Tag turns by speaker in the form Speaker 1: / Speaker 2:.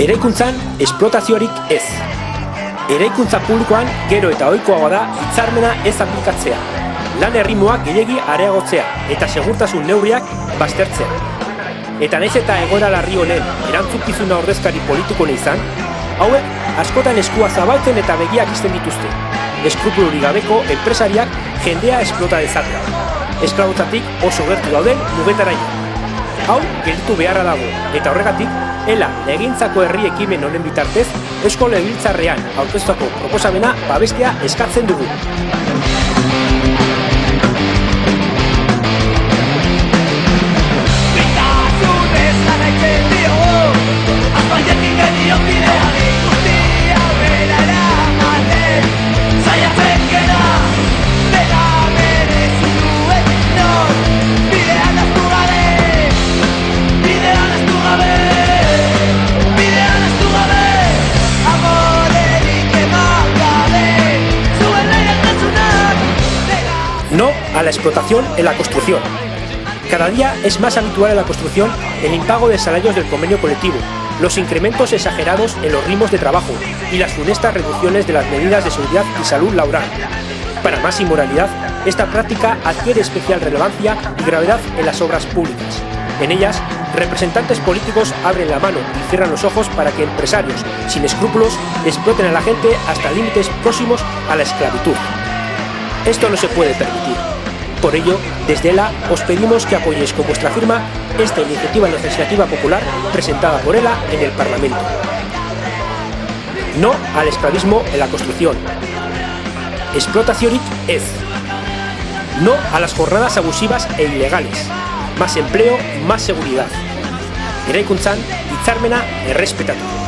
Speaker 1: Eraikuntzan esplotaziorik ez. Eraikuntza publikoan gero eta ohikoagoa da hitzarmena ez aplikatzea, lan erritmoak gehiegi areagotzea eta segurtasun neurriak baztertzea. Eta nahiz eta egoera larri honen erantzukizuna ordezkari politikoen izan, hauek askotan eskua zabaltzen eta begiak ixten dituzte. Eskrupulorik gabeko enpresariak jendea esplota dezatea. Esklabotzatik oso gertu dauden mugetaraino. Hau gelditu beharra dago, eta horregatik, ELA legegintzako herri ekimen honen bitartez, Eusko Legebiltzarrean aurkeztutako proposamena babestea eskatzen dugu. No a la explotación en la construcción. Cada día es más habitual en la construcción el impago de salarios del convenio colectivo, los incrementos exagerados en los ritmos de trabajo y las funestas reducciones de las medidas de seguridad y salud laboral. Para más inmoralidad, esta práctica adquiere especial relevancia y gravedad en las obras públicas. En ellas, representantes políticos abren la mano y cierran los ojos para que empresarios, sin escrúpulos, exploten a la gente hasta límites próximos a la esclavitud. Esto no se puede permitir. Por ello, desde ELA os pedimos que apoyéis con vuestra firma esta iniciativa legislativa popular presentada por ELA en el Parlamento. No al esclavismo en la construcción. Esplotaziorik ez. No a las jornadas abusivas e ilegales. Más empleo, más seguridad. Eraikuntzan hitzarmena errespetatu.